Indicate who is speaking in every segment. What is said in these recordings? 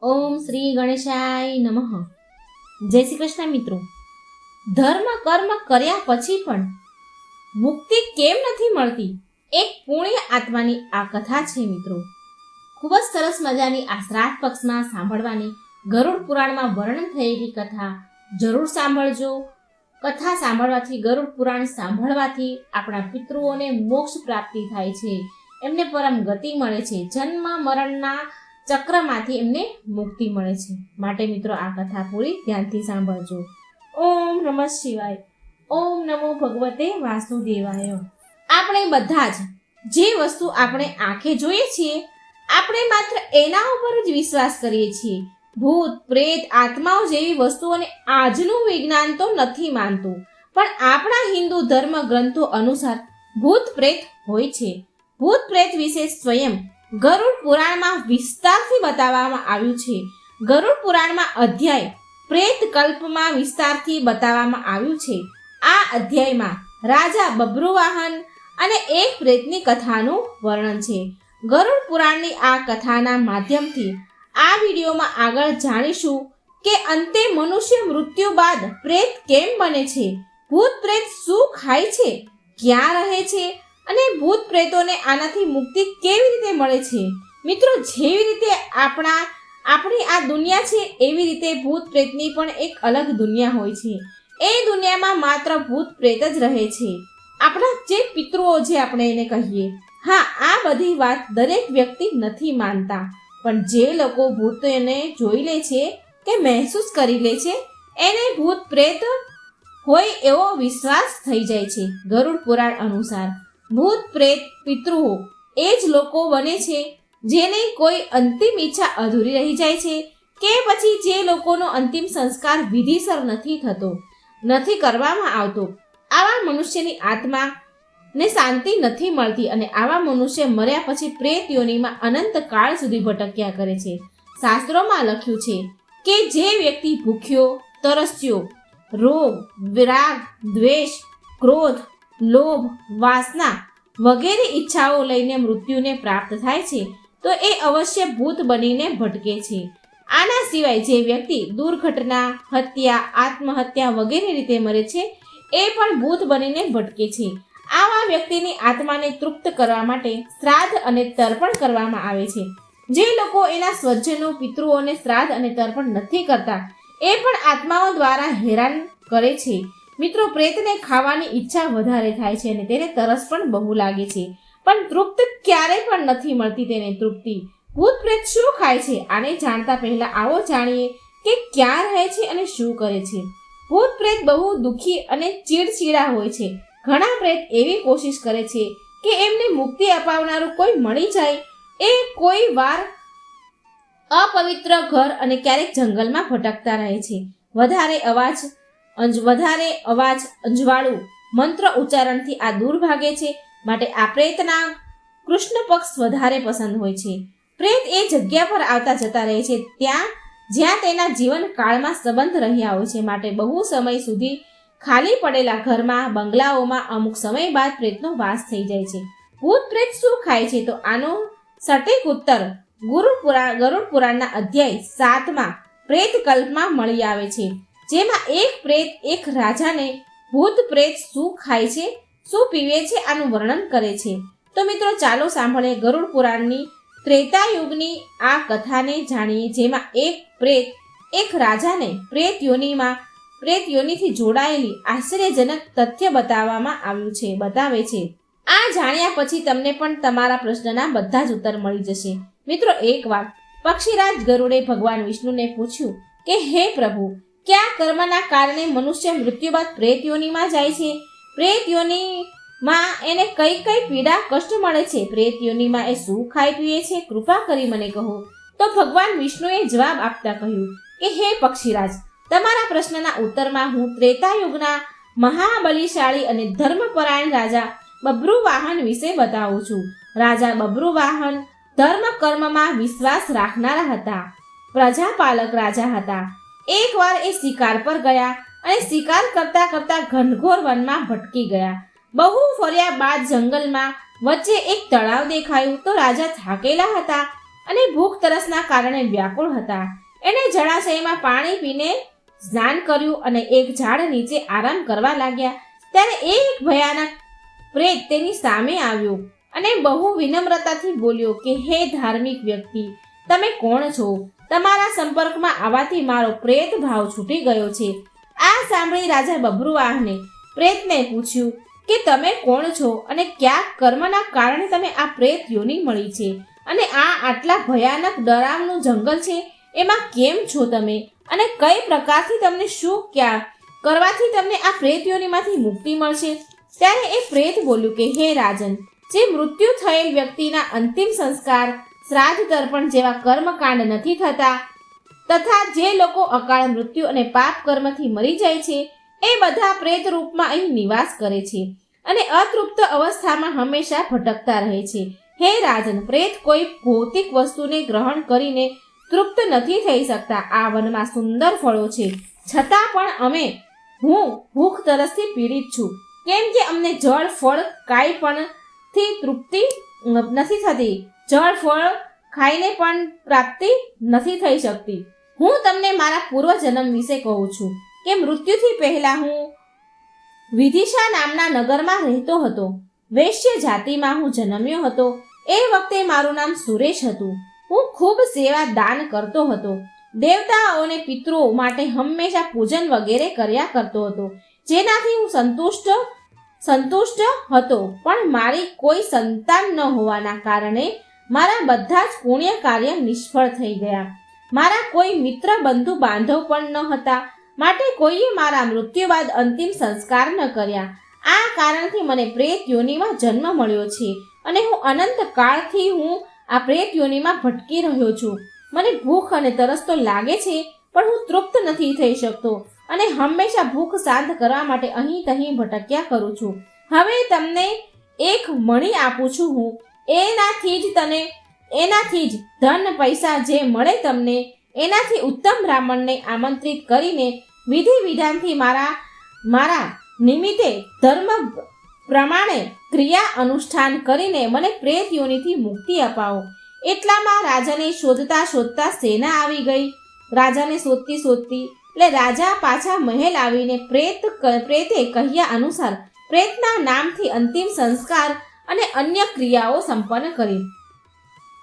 Speaker 1: ઓમ શ્રી ગણેશાય નમઃ. જય શ્રી કૃષ્ણ મિત્રો. ધર્મ કર્મ કર્યા પછી પણ મુક્તિ કેમ નથી મળતી, એક પુણ્ય આત્માની આ કથા છે મિત્રો. ખૂબ જ સરસ મજાની આ શ્રાદ્ધ પક્ષમાં સાંભળવાની ગરુડ પુરાણમાં વર્ણન થયેલી કથા જરૂર સાંભળજો. કથા સાંભળવાથી, ગરુડ પુરાણ સાંભળવાથી આપણા પિતૃઓને મોક્ષ પ્રાપ્તિ થાય છે, એમને પરમ ગતિ મળે છે, જન્મ મરણના ચક્રમાંથી એમને મુક્તિ મળે છે. માટે મિત્રો આ કથા પૂરી ધ્યાનથી સાંભળજો. ઓમ નમઃ શિવાય. ઓમ નમો ભગવતે વાસુદેવાય. આપણે બધા જ જે વસ્તુ આપણે આંખે જોઈએ છીએ, આપણે માત્ર એના ઉપર જ વિશ્વાસ કરીએ છીએ. ભૂત પ્રેત આત્માઓ જેવી વસ્તુઓને આજનું વિજ્ઞાન તો નથી માનતું, પણ આપણા હિન્દુ ધર્મ ગ્રંથો અનુસાર ભૂત પ્રેત હોય છે. ભૂત પ્રેત વિશે સ્વયં ગરુડ પુરાણમાં વિસ્તારથી બતાવવામાં આવ્યું છે. ગરુડ પુરાણમાં અધ્યાય પ્રેત કલ્પમાં વિસ્તારથી બતાવવામાં આવ્યું છે. આ અધ્યાયમાં રાજા બબ્રુવાહન અને એક પ્રેતની કથાનું વર્ણન છે. ગરુડ પુરાણની આ કથાના માધ્યમથી આ વિડીયોમાં આગળ જાણીશું કે અંતે મનુષ્ય મૃત્યુ બાદ પ્રેત કેમ બને છે, ભૂત પ્રેત શું ખાય છે, ક્યાં રહે છે અને ભૂત પ્રેતોને આનાથી મુક્તિ કેવી રીતે મળે છે. મિત્રો, જેવી રીતે આપણી આ દુનિયા છે, એવી રીતે ભૂત પ્રેતની પણ એક અલગ દુનિયા હોય છે. એ દુનિયામાં માત્ર ભૂત પ્રેત જ રહે છે. આપણા જે પિતૃઓ જે આપણે એને કહીએ. હા, આ બધી વાત દરેક વ્યક્તિ નથી માનતા, પણ જે લોકો ભૂતને જોઈ લે છે કે મહેસૂસ કરી લે છે, એને ભૂત પ્રેત હોય એવો વિશ્વાસ થઈ જાય છે. ગરુડ પુરાણ અનુસાર ભૂત પ્રેત પિતૃઓ એ જ લોકો બને છે જેની કોઈ અંતિમ ઈચ્છા અધૂરી રહી જાય છે, કે પછી જે લોકોનો અંતિમ સંસ્કાર વિધિસર નથી કરવામાં આવતો. આવા મનુષ્યની આત્માને શાંતિ નથી મળતી અને આવા મનુષ્ય મર્યા પછી પ્રેત યોનિમાં અનંત કાળ સુધી ભટક્યા કરે છે. શાસ્ત્રોમાં લખ્યું છે કે જે વ્યક્તિ ભૂખ્યો, તરસ્યો, રોગ, વિરાગ, દ્વેષ, ક્રોધ, લોભ, વાસના વગેરે ઈચ્છાઓ લઈને મૃત્યુને પ્રાપ્ત થાય છે, તો એ અવશ્ય ભૂત બનીને ભટકે છે. આના સિવાય જે વ્યક્તિ દુર્ઘટના, હત્યા, આત્મહત્યા વગેરે રીતે મરે છે, એ પણ ભૂત બનીને ભટકે છે. આવા વ્યક્તિની આત્માને તૃપ્ત કરવા માટે શ્રાદ્ધ અને તર્પણ કરવામાં આવે છે. જે લોકો એના સ્વજનો પિતૃઓને શ્રાદ્ધ અને તર્પણ નથી કરતા, એ પણ આત્માઓ દ્વારા હેરાન કરે છે. મિત્રો, પ્રેતને ખાવાની ઈચ્છા વધારે થાય છે અને તેને તરસ પણ બહુ લાગે છે, પણ તૃપ્ત ક્યારેય પણ નથી મળતી તેને તૃપ્તિ. ભૂત પ્રેત શું ખાય છે, આને જાણતા પહેલા આવો જાણીએ કે ક્યાં રહે છે અને શું કરે છે. ભૂત પ્રેત બહુ દુઃખી અને ચીડચીડા હોય છે. ઘણા પ્રેત એવી કોશિશ કરે છે કે એમને મુક્તિ અપાવનારું કોઈ મળી જાય. એ કોઈ વાર અપવિત્ર ઘર અને ક્યારેક જંગલમાં ભટકતા રહે છે. વધારે અવાજ અંજવાળું મંત્ર ઉચ્ચારણથી આ દૂર ભાગે છે. માટે આ પ્રેતના કૃષ્ણ પક્ષ વધારે પસંદ હોય છે. પ્રેત એ જગ્યા પર આવતા જતા રહે છે જ્યાં તેના જીવન કાળમાં સંબંધ રહ્યા હોય છે. માટે બહુ સમય સુધી ખાલી પડેલા ઘરમાં, બંગલાઓમાં અમુક સમય બાદ પ્રેતનો વાસ થઈ જાય છે. ભૂત પ્રેત શું ખાય છે, તો આનો સટીક ઉત્તર ગરુડ પુરાણના અધ્યાય 7માં પ્રેત કલ્પમાં મળી આવે છે, જેમાં એક પ્રેત એક રાજાને ભૂત પ્રેત શું ખાય છે, શું પીવે છે, આનું વર્ણન કરે છે. તો મિત્રો, ચાલો સાંભળીએ ગરુડ પુરાણની ત્રેતાયુગની આ કથાને જાણીએ, જેમાં એક પ્રેત એક રાજાને પ્રેત યોનિથી જોડાયેલી આશ્ચર્યજનક તથ્ય બતાવે છે. આ જાણ્યા પછી તમને પણ તમારા પ્રશ્નના બધા જ ઉત્તર મળી જશે. મિત્રો, એકવાર પક્ષીરાજ ગરુડે ભગવાન વિષ્ણુને પૂછ્યું કે હે પ્રભુ, કયા કર્મના કારણે મનુષ્ય મૃત્યુ બાદ પ્રેત યોનિમાં જાય છે? પ્રેત યોનિમાં એને કઈ પીડા કષ્ટ મળે છે? પ્રેત યોનિમાં એ શું ખાઈ પીએ છે? કૃપા કરી મને કહો. તો ભગવાન વિષ્ણુએ જવાબ આપતા કહ્યું કે હે પક્ષીરાજ, તમારા પ્રશ્નના ઉત્તરમાં હું ત્રેતાયુગના મહાબલિશાળી અને ધર્મપરાયણ રાજા બબ્રુવાહન વિશે બતાવું છું. રાજા બબ્રુવાહન ધર્મ કર્મમાં વિશ્વાસ રાખનારા હતા. પ્રજાપાલક રાજા હતા. એકવાર એ શિકાર પર ગયા અને શિકાર કરતા કરતા ઘનઘોર વનમાં ભટકી ગયા. બહુ ફર્યા બાદ જંગલમાં વચ્ચે એક તળાવ દેખાયું. તો રાજા થાકેલા હતા અને ભૂખ તરસના કારણે વ્યાકુળ હતા. એણે જળાશયમાં પાણી પીને સ્નાન કર્યું અને એક ઝાડ નીચે આરામ કરવા લાગ્યા. ત્યારે એક ભયાનક પ્રેત તેની સામે આવ્યો અને બહુ વિનમ્રતાથી બોલ્યો કે હે ધાર્મિક વ્યક્તિ, તમે કોણ છો? તમારા સંપર્કમાં આવવાથી મારો પ્રેત ભાવ છૂટી ગયો છે. આ સાંભળી રાજા બભ્રુવાહને પ્રેતને પૂછ્યું કે તમે કોણ છો અને કયા કર્મના કારણે તમે આ પ્રેત યોની મળી છે અને આ આટલા ભયાનક ડરાવનું જંગલ છે એમાં કેમ છો તમે અને કઈ પ્રકારથી તમને શું ક્યાં કરવાથી તમને આ પ્રેત યોનીમાંથી મુક્તિ મળશે? ત્યારે એ પ્રેત બોલ્યું કે હે રાજન, જે મૃત્યુ થયેલ વ્યક્તિના અંતિમ સંસ્કાર, શ્રાદ્ધ તર્પણ જેવા કર્મકાંડ નથી થતા તથા જે લોકો અકાળ મૃત્યુ અને પાપ કર્મથી મરી જાય છે એ બધા પ્રેત રૂપમાં અહીં નિવાસ કરે છે અને અતૃપ્ત અવસ્થામાં હંમેશા ભટકતા રહે છે. હે રાજન, પ્રેત કોઈ ભૌતિક વસ્તુને ગ્રહણ કરીને તૃપ્ત નથી થઈ શકતા. આ વનમાં સુંદર ફળો છે, છતાં પણ હું ભૂખ તરસથી પીડિત છું, કેમ કે અમને જળ ફળ કાંઈ પણથી તૃપ્તિ નથી થતી. જળ ફળ ખાઈને પણ પ્રાપ્તિ નથી થઈ શકતી. હું તમને મારા પૂર્વજન્મ વિશે કહું છું કે મૃત્યુથી પહેલા હું વિદિશા નામના નગરમાં રહેતો હતો. વૈશ્ય જાતિમાં હું જન્મ્યો હતો. એ વખતે મારું નામ સુરેશ હતું. હું ખૂબ સેવા દાન કરતો હતો. દેવતાઓ અને પિતૃઓ માટે હંમેશા પૂજન વગેરે કર્યા કરતો હતો, જેનાથી હું સંતુષ્ટ હતો. પણ મારી કોઈ સંતાન ન હોવાના કારણે મારા બધા જ પુણ્ય કાર્ય નિષ્ફળ થઈ ગયા. મારા કોઈ મિત્ર બંધુ બાંધવ પણ ન હતા, માટે કોઈએ મારા મૃત્યુ બાદ અંતિમ સંસ્કાર ન કર્યા. આ કારણથી મને પ્રેત યોનિમાં જન્મ મળ્યો છે અને હું અનંત કાળથી આ પ્રેત યોનિમાં ભટકી રહ્યો છું. મને ભૂખ અને તરસ તો લાગે છે, પણ હું તૃપ્ત નથી થઈ શકતો અને હંમેશા ભૂખ શાંત કરવા માટે અહીં તહીં ભટક્યા કરું છું. હવે તમને એક મણી આપું છું હું, એનાથી જ ધન પૈસા જે મળે તમને એનાથી ઉત્તમ બ્રાહ્મણને આમંત્રિત કરીને વિધિ વિધાનથી મારા નિમિત્તે ધર્મ પ્રમાણે ક્રિયા અનુષ્ઠાન કરીને મને પ્રેત યોનિથી મુક્તિ અપાવો. એટલામાં રાજાને શોધતા સેના આવી ગઈ. રાજાને શોધતી એટલે રાજા પાછા મહેલ આવીને પ્રેતે કહ્યા અનુસાર પ્રેતના નામથી અંતિમ સંસ્કાર અને અન્ય ક્રિયાઓ સંપન્ન કરી.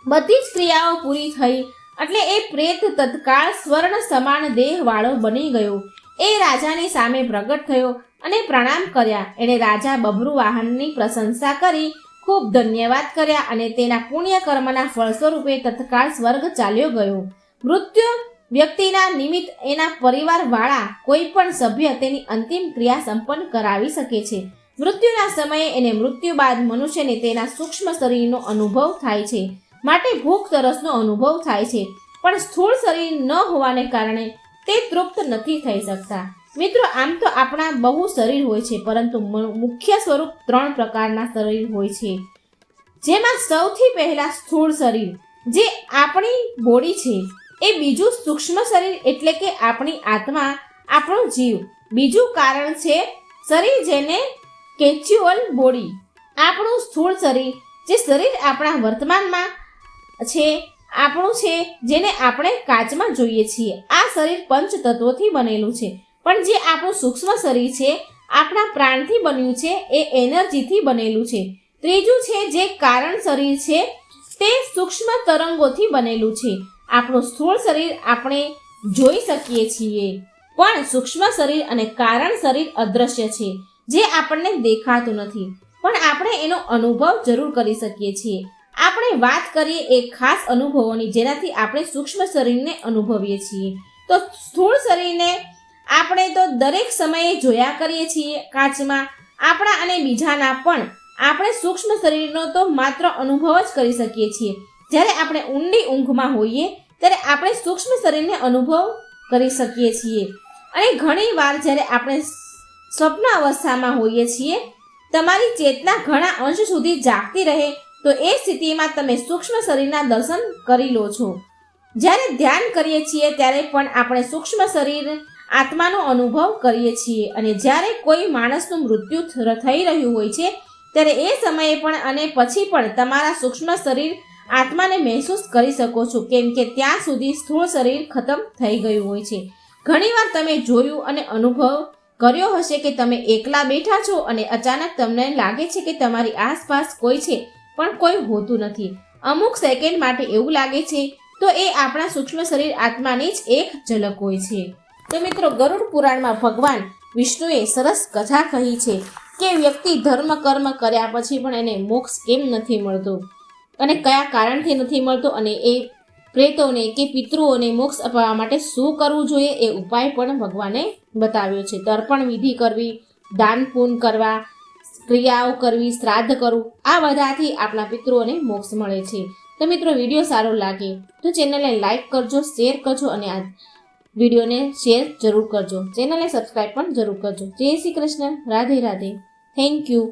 Speaker 1: બધી જ ક્રિયાઓ પૂરી થઈ એટલે એ પ્રેત તત્કાળ સ્વર્ણ સમાન દેહ વાળો બની ગયો. એ રાજાની સામે પ્રગટ થયો અને પ્રણામ કર્યા. એણે રાજા બભ્રુવાહનની પ્રશંસા કરી, ખૂબ ધન્યવાદ કર્યા અને તેના પુણ્ય કર્મના ફળ સ્વરૂપે તત્કાળ સ્વર્ગ ચાલ્યો ગયો. મૃત્યુ વ્યક્તિના નિમિત્ત એના પરિવાર વાળા કોઈ પણ સભ્ય તેની અંતિમ ક્રિયા સંપન્ન કરાવી શકે છે. મૃત્યુના સમયે એને મૃત્યુ બાદ મનુષ્યને તેના સૂક્ષ્મ શરીરનો અનુભવ થાય છે, માટે ભૂખ તરસનો અનુભવ થાય છે, પણ સ્થૂળ શરીર ન હોવાને કારણે તે તૃપ્ત નથી થઈ શકતા. મિત્રો, આમ તો આપણા બહુ શરીર હોય છે, પરંતુ મુખ્ય સ્વરૂપ 3 પ્રકારના શરીર હોય છે, જેમાં સૌથી પહેલા સ્થૂળ શરીર જે આપણી બોડી છે, એ બીજું સૂક્ષ્મ શરીર એટલે કે આપણી આત્મા, આપણો જીવ, બીજું કારણ છે શરીર જેને કેચ્યુઅલ બોડી. આપણું સ્થૂળ શરીર જે શરીર આપણા વર્તમાનમાં છે, આપણું છે, જેને આપણે કાચમાં જોઈએ છીએ. આ શરીર પંચ તત્વોથી બનેલું છે, પણ જે આપણું સૂક્ષ્મ શરીર છે, આપણા પ્રાણથી બન્યું છે, એ એનર્જીથી બનેલું છે. ત્રીજું છે જે કારણ શરીર છે, તે સૂક્ષ્મ તરંગોથી બનેલું છે. આપણું સ્થૂળ શરીર આપણે જોઈ શકીએ છીએ, પણ સૂક્ષ્મ શરીર અને કારણ શરીર અદૃશ્ય છે, જે આપણને દેખાતું નથી, પણ આપણે એનો અનુભવ જરૂર કરી શકીએ છીએ. આપણે વાત કરીએ એ ખાસ અનુભવોની જેનાથી આપણે સૂક્ષ્મ શરીરને અનુભવીએ છીએ. તો સ્થૂળ શરીરને આપણે તો દરેક સમયે જોયા કરીએ છીએ કાચમાં, આપણા અને બીજાના, પણ આપણે સૂક્ષ્મ શરીરનો તો માત્ર અનુભવ જ કરી શકીએ છીએ. જ્યારે આપણે ઊંડી ઊંઘમાં હોઈએ ત્યારે આપણે સૂક્ષ્મ શરીરને અનુભવ કરી શકીએ છીએ. અને ઘણી વાર જ્યારે આપણે સ્વપ્ન અવસ્થામાં હોઈએ છીએ, તમારી ચેતના ઘણા અંશ સુધી જાગતી રહે, તો એ સ્થિતિમાં તમે સૂક્ષ્મ શરીરના દર્શન કરી લો છો. જ્યારે ધ્યાન કરીએ છીએ ત્યારે પણ આપણે સૂક્ષ્મ શરીર આત્માનો અનુભવ કરીએ છીએ. અને જ્યારે કોઈ માણસનું મૃત્યુ થઈ રહ્યું હોય છે ત્યારે એ સમયે પણ અને પછી પણ તમારા સૂક્ષ્મ શરીર આત્માને મહેસૂસ કરી શકો છો, કેમ કે ત્યાં સુધી સ્થૂળ શરીર ખતમ થઈ ગયું હોય છે. ઘણીવાર તમે જોયું અને અનુભવ કર્યો હશે કે તમે એકલા બેઠા છો અને અચાનક તમને લાગે છે કે તમારી આસપાસ કોઈ છે પણ કોઈ હોતું નથી. અમુક સેકન્ડ માટે એવું લાગે છે તો એ આપણા સૂક્ષ્મ શરીર આત્માની જ એક ઝલક હોય છે. તો મિત્રો, ગરુડ પુરાણમાં ભગવાન વિષ્ણુએ સરસ કથા કહી છે કે વ્યક્તિ ધર્મ કર્મ કર્યા પછી પણ એને મોક્ષ કેમ નથી મળતો અને કયા કારણથી નથી મળતો, અને એ પ્રેતોને કે પિતૃઓને મોક્ષ અપાવવા માટે શું કરવું જોઈએ એ ઉપાય પણ ભગવાને બતાવ્યો છે. તર્પણ વિધિ કરવી, દાન પૂન કરવા, ક્રિયાઓ કરવી, શ્રાદ્ધ કરવું, આ બધાથી આપણા પિતૃઓને મોક્ષ મળે છે. તો મિત્રો, વિડીયો સારો લાગે તો ચેનલને લાઈક કરજો, શેર કરજો અને આ વિડીયોને શેર જરૂર કરજો. ચેનલને સબસ્ક્રાઈબ પણ જરૂર કરજો. જય શ્રી કૃષ્ણ. રાધે રાધે. Thank you.